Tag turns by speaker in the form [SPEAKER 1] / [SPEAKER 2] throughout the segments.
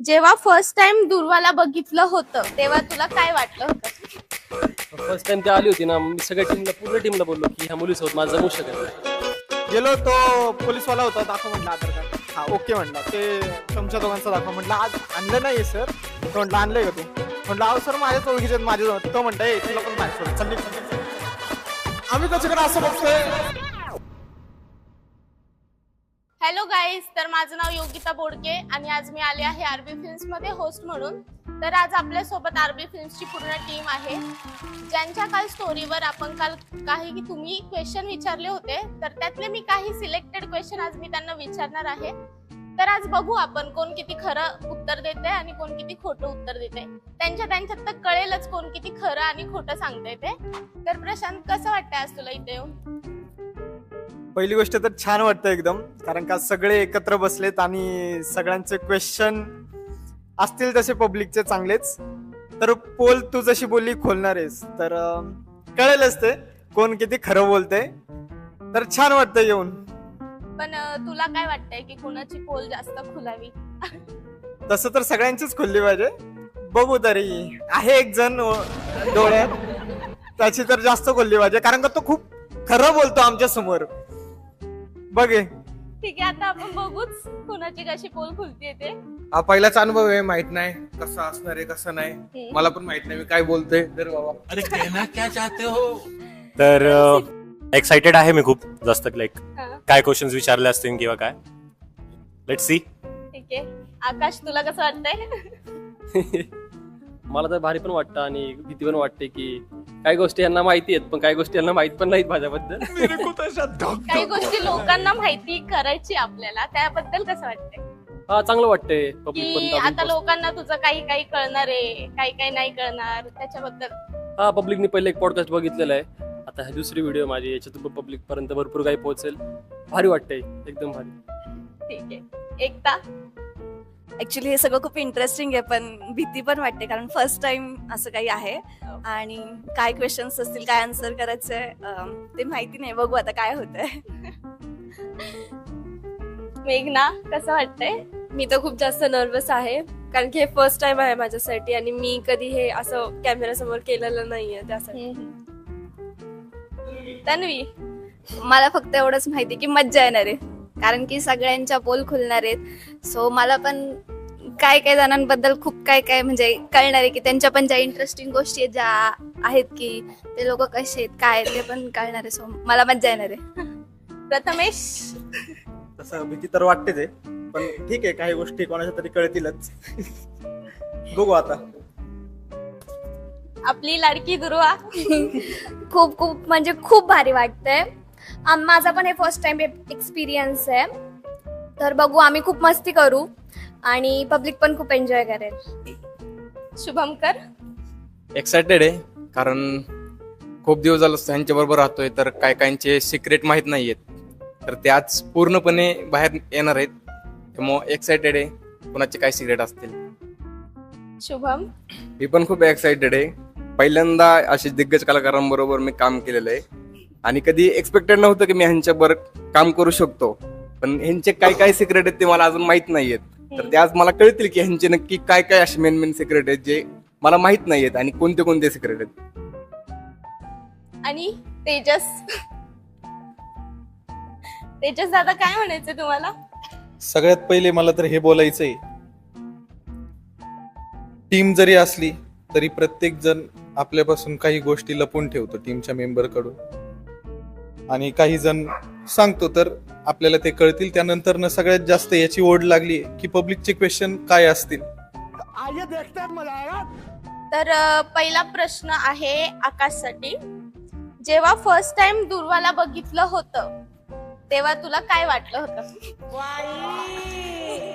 [SPEAKER 1] जेव्हा first time दुर्वाला बघितलं होतं तेव्हा तुला काय वाटलं होतं?
[SPEAKER 2] फर्स्ट टाइम ती आली होती ना, मी सगळ्या पूर्ण टीमला बोललो की ह्या मुलीसोबत माझं जमू शकत नाही.
[SPEAKER 3] गेलो तो पोलीसवाला होता, दाखव म्हटलं आधार कार्ड. हा ओके म्हटलं, ते तुमच्या दोघांचं दाखव म्हटलं. आज आणलं नाही सर. तो म्हटलं आणलंय का तू? म्हटलं अहो सर माझ्याच ओळखीचे आहेत माझ्या. तो म्हणता तुला पण माझ्यासोबत चल. आम्ही कशाकडे असं बघतोय.
[SPEAKER 1] हॅलो गाईज, तर माझं नाव योगिता बोडके आणि आज मी आले आहे आरबी फिल्म्स मध्ये होस्ट म्हणून. तर आज आपल्या सोबत आरबी फिल्म्सची पूर्ण टीम आहे, ज्यांच्या काल स्टोरीवर आपण काल काही की तुम्ही क्वेश्चन विचारले होते, तर त्यातले मी काही सिलेक्टेड क्वेश्चन आज मी त्यांना विचारणार आहे. तर आज बघू आपण कोण किती खरं उत्तर देते आणि कोण किती खोटं उत्तर देते. त्यांच्यात तर कळेलच कोण किती खरं आणि खोटं सांगते ते. तर प्रशांत, कसं वाटतंय आज तुला इथे येऊन?
[SPEAKER 3] पहिली गोष्ट तर छान वाटतं एकदम, कारण का सगळे एकत्र बसलेत आणि सगळ्यांचे क्वेश्चन असतील तसे पब्लिकचे चांगलेच. तर पोल तू जशी बोलली खोलणार आहेस, तर कळेलच ते कोण किती खरं बोलते. तर छान वाटतं येऊन.
[SPEAKER 1] पण तुला काय वाटतंय की कोणाची पोल जास्त खुलावी?
[SPEAKER 3] तसं तर सगळ्यांचीच खोलली पाहिजे. बघू, तरी आहे एक जण डोळ्यात, त्याची तर जास्त खोलली पाहिजे, कारण का तो खूप खरं बोलतो आमच्या समोर. बघे
[SPEAKER 1] ठीक आहे, आता आपण बघूच कोणाची कशी पोल खुलतीये ते.
[SPEAKER 4] हा पहिलाच अनुभव आहे, माहित नाही कसं असणार आहे कसं नाही. मला पण माहित नाही मी काय बोलतोय. तर बाबा
[SPEAKER 5] अरे कहना क्या चाहते हो?
[SPEAKER 6] तर एक्साइटेड आहे मी खूप जास्त, लाईक
[SPEAKER 1] हा,
[SPEAKER 6] काय क्वेश्चन्स विचारले असतील किंवा काय. Let's see.
[SPEAKER 1] ठीक आहे. आकाश, तुला कसं वाटतंय?
[SPEAKER 2] मला तर भारी पण वाटतं आणि भीती पण वाटते की काही गोष्टी यांना माहिती आहेत पण काही गोष्टी यांना माहित पण नाहीत माझ्याबद्दल.
[SPEAKER 1] काही गोष्टी लोकांना माहिती करायची आपल्याला, त्याबद्दल कसं वाटतंय?
[SPEAKER 2] हा, चांगलं वाटतंय. पब्लिक
[SPEAKER 1] की
[SPEAKER 2] पण
[SPEAKER 1] आता लोकांना तुझं काही काही कळणार आहे, काही काही नाही कळणार, त्याच्याबद्दल.
[SPEAKER 2] हा, पब्लिकने पहिले एक पॉडकास्ट बघितलेला आहे, आता ही दुसरी व्हिडिओ माझी, याच्यातून पब्लिक पर्यंत भरपूर काही पोहोचेल. भारी वाटतंय, एकदम भारी.
[SPEAKER 1] ठीक आहे. एकता,
[SPEAKER 7] ऍक्च्युली हे सगळं खूप इंटरेस्टिंग आहे, पण भीती पण वाटते, कारण फर्स्ट टाइम असं काही आहे आणि काय क्वेश्चन्स असतील, काय आन्सर करायचंय ते माहिती नाही. बघू आता काय होतंय.
[SPEAKER 1] मेघना, कसं वाटतंय?
[SPEAKER 8] मी तर खूप जास्त नर्वस आहे, कारण की हे फर्स्ट टाइम आहे माझ्यासाठी आणि मी कधी हे असं कॅमेरा समोर केलेलं नाहीये. त्यासाठी
[SPEAKER 1] तन्वी,
[SPEAKER 7] मला फक्त एवढंच माहिती की मज्जा येणार आहे, कारण की सगळ्यांच्या पोल खुलणार आहेत. सो मला पण काय काय जणांबद्दल खूप काय काय म्हणजे कळणार आहे, की त्यांच्या पण ज्या इंटरेस्टिंग गोष्टी आहेत, ज्या आहेत की ते लोक कसे आहेत काय ते पण कळणार आहे. सो मला मज्जा येणार आहे.
[SPEAKER 1] प्रथमेश,
[SPEAKER 3] तसं भीती तर वाटतेच आहे, पण ठीक आहे, काही गोष्टी कोणाच्या तरी कळतीलच. बघू आता.
[SPEAKER 1] आपली लाडकी दुर्वा.
[SPEAKER 9] खूप खूप म्हणजे खूप भारी वाटतंय. माझा पण हे फर्स्ट टाइम एक्सपिरियन्स आहे, तर बघू, आम्ही खूप मस्ती करू आणि पब्लिक पण खूप एन्जॉय करेल.
[SPEAKER 1] शुभमकर,
[SPEAKER 4] एक्साइटेड आहे, कारण खूप दिवस झालं त्यांच्या बरोबर राहतोय, तर काय काहींचे सिक्रेट माहित नाहीयेत, तर ते आज पूर्णपणे बाहेर येणार आहेत. त्यामुळे एक्साइटेड आहे कोणाचे काय सिक्रेट असतील.
[SPEAKER 1] शुभम,
[SPEAKER 4] मी पण खूप एक्साइटेड आहे. पहिल्यांदा असे दिग्गज कलाकारांबरोबर मी काम केलेलं आहे आणि कधी एक्सपेक्टेड नव्हतं की मी ह्यांच्याबरोबर काम करू शकतो, पण ह्यांचे काय काय सिक्रेट आहेत ते मला अजून माहित नाहीयेत. तर ते आज मला कळतील की ह्यांचे नक्की काय काय असे मेन सिक्रेट आहेत जे मला माहित नाहीयेत आणि कोणते कोणते सिक्रेट आहेत.
[SPEAKER 1] आणि तेजस. तेजस दादा, काय म्हणायचं तुम्हाला?
[SPEAKER 10] सगळ्यात पहिले मला तर हे बोलायचंय, टीम जरी असली तरी प्रत्येक जण आपल्यापासून काही गोष्टी लपून ठेवतो टीमच्या मेंबर कडून, आणि काही जण सांगतो तर आपल्याला ते कळतील. त्यानंतर सगळ्यात जास्त याची ओढ लागली की पब्लिकचे क्वेश्चन काय असतील.
[SPEAKER 1] तर पहिला प्रश्न आहे आकाशसाठी. जेव्हा फर्स्ट टाइम दुर्वाला बघितलं होतं तेव्हा तुला काय वाटलं होतं?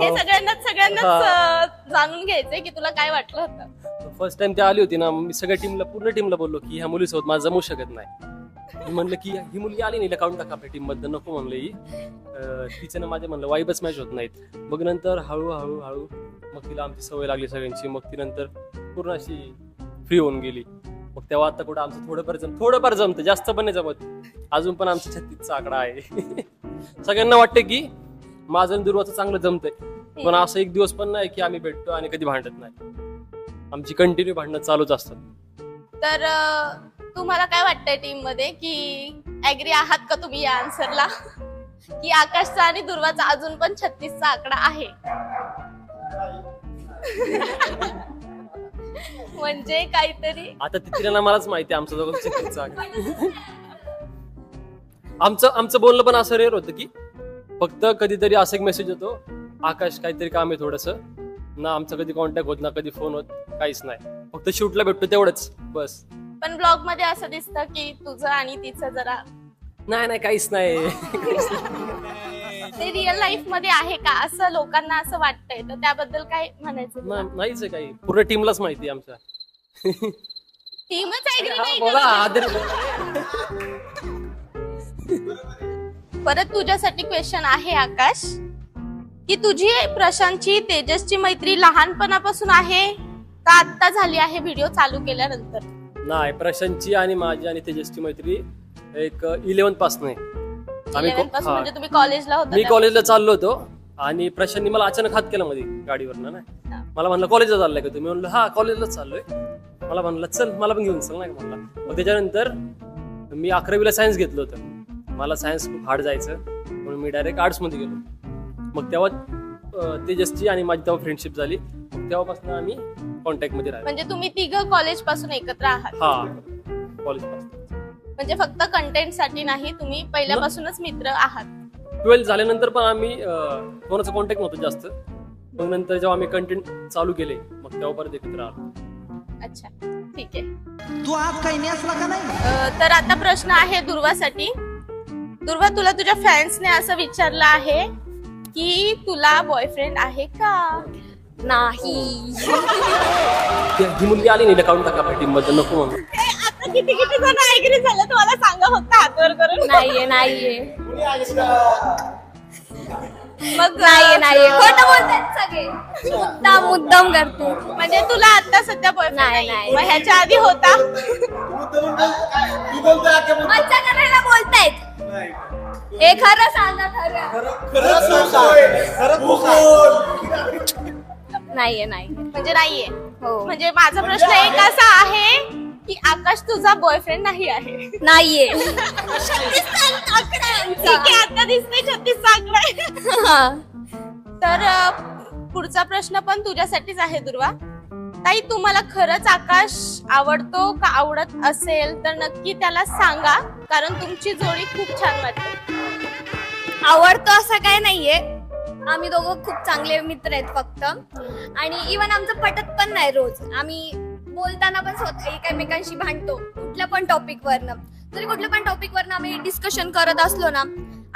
[SPEAKER 1] हे सगळ्यांनाच जाणून घ्यायचंय की तुला काय वाटलं होतं.
[SPEAKER 2] फर्स्ट टाइम ती आली होती ना, मी सगळ्या पूर्ण टीमला बोललो की ह्या मुलीसोबत माझं जमू शकत नाही. मी म्हणलं की ही मुलगी आली नाही, काढून टाका आपल्या टीम मधलं, नको म्हणलं ही तिचं ना माझे म्हणलं वाईबच मॅच होत नाहीत. मग नंतर हळूहळू मग तिला आमची सवय लागली सगळ्यांची, मग ती नंतर पूर्ण अशी फ्री होऊन गेली. मग तेव्हा आता कुठं आमचं थोडंफार जमतं, जास्त पण नाही जमत. अजून पण आमचा 36चा आकडा आहे. सगळ्यांना वाटतं की माझं आणि दुर्वाचं चांगलं जमतंय, पण असं एक दिवस पण नाही की आम्ही भेटतो आणि कधी भांडत नाही. आमची कंटिन्यू भांडणं चालूच असतात.
[SPEAKER 1] तर तुम्हाला काय वाटतंय टीम मध्ये की ऍग्री आहात का तुम्ही या आन्सरला की आकाशचा आणि दुर्वाचा अजून पण 36चा आकडा आहे? म्हणजे काहीतरी
[SPEAKER 2] आता तिला मलाच माहिती आहे आमचं दोघांचं आमचं बोलणं पण असं रेअर होतं की फक्त कधीतरी असं एक मेसेज येतो, आकाश काहीतरी काम आहे थोडस, ना आमचा कधी कॉन्टॅक्ट होत ना कधी फोन होत, काहीच नाही. फक्त शूटला भेटतो तेवढंच बस.
[SPEAKER 1] पण ब्लॉग मध्ये असं दिसतं की तुझं आणि तिचं जरा
[SPEAKER 2] नाही काहीच नाही.
[SPEAKER 1] ते रिअल लाईफ मध्ये आहे का असं लोकांना असं वाटतंय, तर त्याबद्दल काय म्हणायचं?
[SPEAKER 2] नाहीच आहे काही. पूर्ण टीमलाच माहिती आहे आमच्या.
[SPEAKER 1] टीमच ऍग्री
[SPEAKER 2] हा,
[SPEAKER 1] नाही
[SPEAKER 2] बोला
[SPEAKER 1] करत.
[SPEAKER 2] आदर.
[SPEAKER 1] परत तुझ्यासाठी क्वेश्चन आहे आकाश, की तुझी प्रशांतची तेजसची मैत्री लहानपणापासून आहे का आता झाली आहे व्हिडिओ चालू केल्यानंतर?
[SPEAKER 2] नाही, प्रशांतची आणि माझी आणि तेजसची मैत्री एक 11th पासून आहे.
[SPEAKER 1] 11th पासून म्हणजे तुम्ही कॉलेजला होता
[SPEAKER 2] मी
[SPEAKER 1] तेव्हा?
[SPEAKER 2] कॉलेजला चाललो होतो आणि प्रशांतनी मला अचानक हात केला मध्ये गाडीवरनं नाही. मला म्हणलं कॉलेजला चाललंय का तुम्ही? म्हणलं हा कॉलेजलाच चाललोय. मला म्हणलं चल मला पण घेऊन चल नाही का म्हणला. मग त्याच्यानंतर मी 11वीला सायन्स घेतलं होतं. मला सायन्स खूप हार्ड जायचं म्हणून मी डायरेक्ट आर्ट्स मध्ये गेलो. मग तेव्हा तेजसची आणि माझी तेव्हा फ्रेंडशिप झाली. तेव्हापासून आम्ही कॉन्टॅक्ट मध्ये राहिलो.
[SPEAKER 1] म्हणजे तुम्ही तिघं कॉलेज पासून एकत्र आहात?
[SPEAKER 2] हा, कॉलेज पासून.
[SPEAKER 1] म्हणजे फक्त कंटेंट साठी नाही, तुम्ही पहिल्यापासूनच मित्र आहात?
[SPEAKER 2] 12th झाल्यानंतर पण आम्ही कोणाचा कॉन्टॅक्ट नव्हतं जास्त. मग नंतर जेव्हा आम्ही कंटेंट चालू केले मग तेव्हा परत एकत्र आलो.
[SPEAKER 1] अच्छा, ठीक आहे. तू आज काही नेसला का नाही? तर आता प्रश्न आहे दुर्वासाठी. दुर्वा, तुला तुझ्या फॅन्सने असं विचारलं आहे की तुला बॉयफ्रेंड आहे का?
[SPEAKER 9] नाही.
[SPEAKER 2] ही मुलगी आली नाही काउंट टाका टीम मध्ये नको म्हणून.
[SPEAKER 1] आता किती जण ऍग्री झालं तुम्हाला सांगा फक्त हातवर करून.
[SPEAKER 9] नाहीये
[SPEAKER 1] मग
[SPEAKER 9] नाहीये खोटं बोलतात सगळे. मुद्दाम करते.
[SPEAKER 1] म्हणजे तुला आता सध्या बॉयफ्रेंड
[SPEAKER 9] नाही,
[SPEAKER 1] नाही, मग ह्याच्या आधी होता?
[SPEAKER 9] मज्जा करायला बोलतायत. हे खरं सांगा, नाहीये.
[SPEAKER 1] म्हणजे नाहीये.
[SPEAKER 9] हो.
[SPEAKER 1] म्हणजे माझा प्रश्न एक असा आहे की आकाश तुझा बॉयफ्रेंड नाही आहे?
[SPEAKER 9] नाहीये.
[SPEAKER 1] 36चा आकडा आहे. ठीक आहे, आता दिसतंय 36चा आकडा आहे. तर पुढचा प्रश्न पण तुझ्यासाठीच आहे दुर्वा. ताई, तुम्हाला खरंच आकाश आवडतो का? आवडत असेल तर नक्की त्याला सांगा, कारण तुमची जोडी खूप छान वाटते.
[SPEAKER 9] आवडतो असं काय नाहीये. आम्ही दोघं खूप चांगले मित्र आहेत फक्त. आणि इव्हन आमचं पटत पण नाही रोज. आम्ही बोलताना पण स्वतः एकमेकांशी भांडतो कुठल्या पण टॉपिक वरनं. जरी कुठल्या पण टॉपिक वरनं आम्ही डिस्कशन करत असलो ना,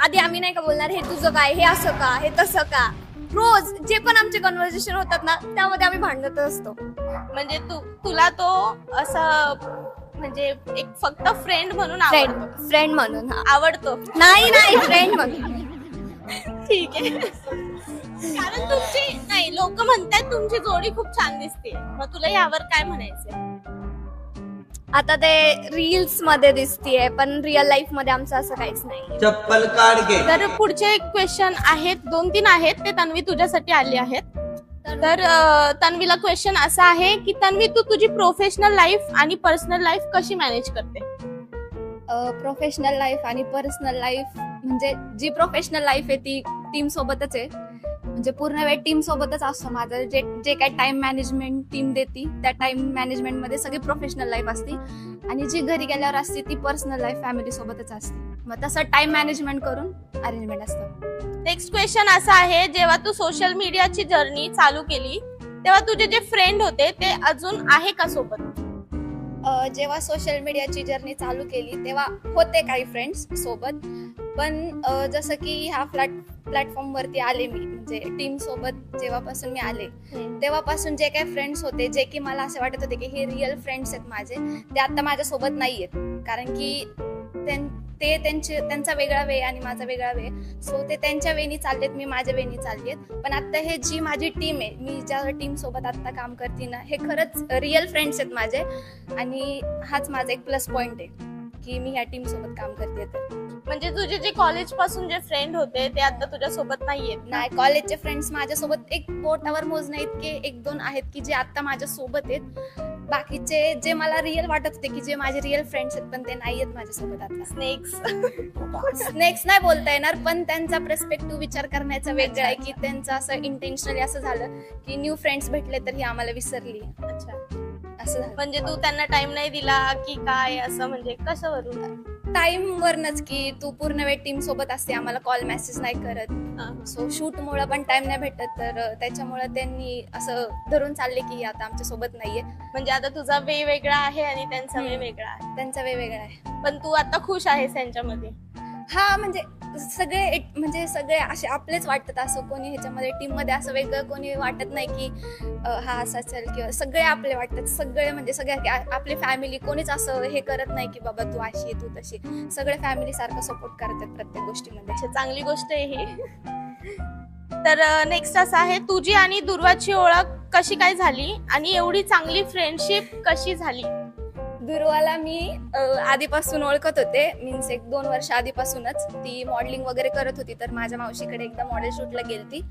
[SPEAKER 9] आधी आम्ही नाही का बोलणार हे तुझं काय, हे असं का, हे तसं का. रोज जे पण आमचे कन्व्हर्सेशन होतात ना त्यामध्ये आम्ही भांडत असतो.
[SPEAKER 1] म्हणजे तुला तो असं म्हणजे एक फक्त फ्रेंड म्हणून आवडतो?
[SPEAKER 9] फ्रेंड म्हणून
[SPEAKER 1] आवडतो?
[SPEAKER 9] नाही फ्रेंड म्हणून.
[SPEAKER 1] ठीक आहे. कारण तुमची नाही, लोक म्हणतात तुमची जोडी खूप छान दिसते, मग तुला यावर काय म्हणायचंय?
[SPEAKER 9] आता ते रील्स मध्ये दिसतीये पण रिअल लाईफ मध्ये आमचं असं काहीच नाही.
[SPEAKER 5] चप्पल काढ घे.
[SPEAKER 1] तर पुढचे क्वेश्चन आहेत, 2-3 आहेत, ते तन्वी तुझ्यासाठी आले आहेत. तर तन्वीला क्वेश्चन असा आहे की तन्वी, तू तुझी प्रोफेशनल लाईफ आणि पर्सनल लाईफ कशी मॅनेज करते?
[SPEAKER 7] प्रोफेशनल लाईफ आणि पर्सनल लाईफ म्हणजे जी प्रोफेशनल लाईफ आहे ती टीम सोबतच आहे. म्हणजे पूर्ण वेळ टीम सोबतच असतो माझं. जे काय टाइम मॅनेजमेंट टीम देते त्या टाइम मॅनेजमेंट मध्ये सगळी प्रोफेशनल लाईफ असते. आणि जी घरी गेल्यावर असते ती पर्सनल लाईफ फॅमिली सोबतच असते. मग तसं टाइम मॅनेजमेंट करून अरेंजमेंट असतं.
[SPEAKER 1] नेक्स्ट क्वेश्चन असा आहे, जेव्हा तू सोशल मीडियाची जर्नी चालू केली तेव्हा तुझे जे फ्रेंड होते ते अजून आहे का सोबत?
[SPEAKER 7] जेव्हा सोशल मीडियाची जर्नी चालू केली तेव्हा होते काही फ्रेंड्स सोबत. पण जसं की ह्या प्लॅटफॉर्म वरती आले मी, म्हणजे टीम सोबत जेव्हापासून मी आले तेव्हापासून जे काही फ्रेंड्स होते जे की मला असे वाटत होते की हे रिअल फ्रेंड्स आहेत माझे, ते आता माझ्या सोबत नाहीयेत. कारण की त्यांचा वेगळा वे आणि माझा वेगळा वे. सो ते त्यांच्या वेनी चाललेत, मी माझ्या वेनी चाललेत. पण आता हे जी माझी टीम आहे, मी ज्या टीम सोबत आता काम करते ना, हे खरंच रिअल फ्रेंड्स आहेत माझे. आणि हाच माझा एक प्लस पॉइंट आहे की मी ह्या टीम सोबत काम करते. तर
[SPEAKER 1] म्हणजे तुझे जे कॉलेज पासून जे फ्रेंड होते ते आता तुझ्या सोबत नाहीयेत.
[SPEAKER 7] नाही, कॉलेजचे फ्रेंड्स माझ्यासोबत एक बोटावर मोजण्या इतके 1-2 आहेत की जे आता माझ्या सोबत आहेत. बाकीचे जे मला रिअल वाटत होते की जे माझे रिअल फ्रेंड्स आहेत पण ते नाही आहेत माझ्यासोबत आता. स्नेक्स नाही बोलता येणार, पण त्यांचा पर्स्पेक्टिव्ह विचार करण्याचा वेगळा आहे की त्यांचं असं इंटेन्शनली असं झालं की न्यू फ्रेंड्स भेटले तर ही आम्हाला विसरली.
[SPEAKER 1] अच्छा,
[SPEAKER 7] असं झालं.
[SPEAKER 1] म्हणजे तू त्यांना टाइम नाही दिला की काय, असं म्हणजे कशावरून?
[SPEAKER 7] टाइम वरनच की तू पूर्ण वेळ टीम सोबत असते, आम्हाला कॉल मेसेज नाही करत. सो शूट मुळे पण टाइम नाही भेटत, तर त्याच्यामुळे त्यांनी असं धरून चालले की आता आमच्या सोबत नाहीये.
[SPEAKER 1] म्हणजे आता तुझा वे वेगळा आहे आणि त्यांचा वे वेगळा आहे.
[SPEAKER 7] त्यांचा वेळ वेगळा आहे.
[SPEAKER 1] पण तू आता खुश आहेस त्यांच्यामध्ये?
[SPEAKER 7] हा, म्हणजे सगळे असे आपलेच वाटतात. असं कोणी ह्याच्यामध्ये टीम मध्ये असं वेगळं कोणी वाटत नाही की हा असा चल, किंवा सगळे आपले वाटतात. सगळे म्हणजे सगळे आपली फॅमिली, कोणीच असं हे करत नाही की बाबा तू अशी तू तशी. सगळे फॅमिली सारखं सपोर्ट करतात प्रत्येक गोष्टीमध्ये.
[SPEAKER 1] चांगली गोष्ट आहे ही. तर नेक्स्ट असं आहे, तुझी आणि दुर्वाची ओळख कशी काय झाली आणि एवढी चांगली फ्रेंडशिप कशी झाली?
[SPEAKER 7] दुर्वाला मी आधीपासून ओळखत होते, मीन्स 1-2 वर्ष आधीपासूनच. ती मॉडेलिंग वगैरे करत होती, तर माझ्या मावशीकडे एकदा मॉडेल शूटला गेलती.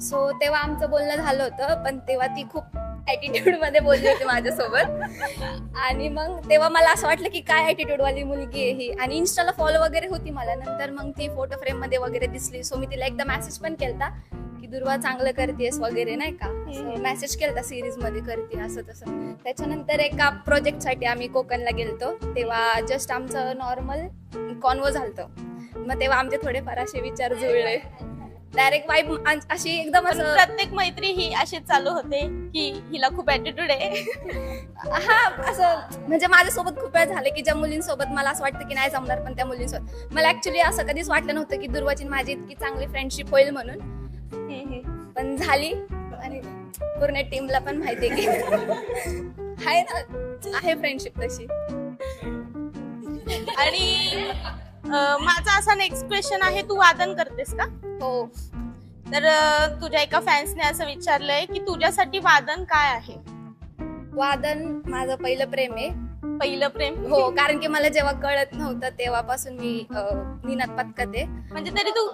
[SPEAKER 7] सो तेव्हा आमचं बोलणं झालं होतं, पण तेव्हा ती खूप ऍटिट्यूड मध्ये बोलली होती माझ्यासोबत. आणि मग तेव्हा मला असं वाटलं की काय ऍटिट्यूड वाली मुलगी आहे ही. आणि इन्स्टाला फॉलो वगैरे होती मला. नंतर मग ती फोटो फ्रेम मध्ये वगैरे दिसली. सो मी तिला एकदा मेसेज पण केलता की दुर्वा चांगलं करतेस वगैरे, नाही का. मेसेज केलता सिरीज मध्ये करते असं तसं. त्याच्यानंतर एका प्रोजेक्ट साठी आम्ही कोकणला गेलतो, तेव्हा जस्ट आमचं नॉर्मल कॉन्वो झालतं. मग तेव्हा आमचे थोडेफार असे विचार जुळले. डायरेक्ट वाईब अशी एकदम असं.
[SPEAKER 1] प्रत्येक मैत्री ही अशीच चालू होते की हिला खूप ऍटिट्यूड आहे?
[SPEAKER 7] हा, असं म्हणजे माझ्यासोबत खूप वेळ झाले की ज्या मुलींसोबत मला असं वाटतं की नाही जमणार, पण त्या मुलींसोबत मला ऍक्च्युली असं कधीच वाटलं नव्हतं की दुर्वाची माझी इतकी चांगली फ्रेंडशिप होईल म्हणून. पण झाली. आणि पूर्ण टीमला पण माहिती की आहे ना, आहे फ्रेंडशिप तशी.
[SPEAKER 1] आणि माझा असा नेक्स्ट क्वेश्चन आहे, तू वादन करतेस का?
[SPEAKER 7] हो.
[SPEAKER 1] तर तुझ्या एका फॅन्सने असं विचारलंय की तुझ्यासाठी वादन काय आहे?
[SPEAKER 7] वादन माझं पहिलं प्रेम आहे.
[SPEAKER 1] पहिलं प्रेम?
[SPEAKER 7] हो, कारण की मला जेव्हा कळत नव्हतं तेव्हापासून मी निनाद पत्कते.
[SPEAKER 1] म्हणजे तरी तू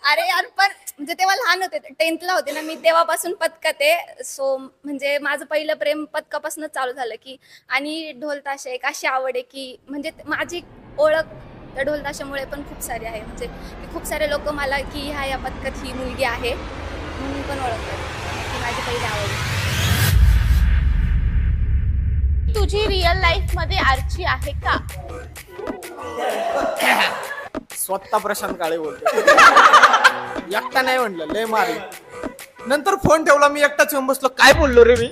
[SPEAKER 7] अरे यार, पण म्हणजे तेव्हा लहान होते, 10th होते ना मी, तेव्हापासून पत्कते. सो म्हणजे माझं पहिलं प्रेम पत्कापासूनच चालू झालं की. आणि ढोल ताशा एक अशी आवड आहे की म्हणजे माझी ओळख त्या ढोल ताशामुळे पण खूप सारी आहे. म्हणजे खूप सारे लोक मला की ह्या या पत्कात ही मुलगी आहे म्हणून पण ओळखतात. ती माझी पहिली आवड आहे.
[SPEAKER 1] तुझी रिअल लाईफ मध्ये आर्ची आहे का?
[SPEAKER 3] स्वतः प्रशांत काळे बोलतो. एकटा नाही म्हणलं, लय मारी. नंतर फोन ठेवला, मी एकटाच येऊन बसलो. काय बोललो रे मी?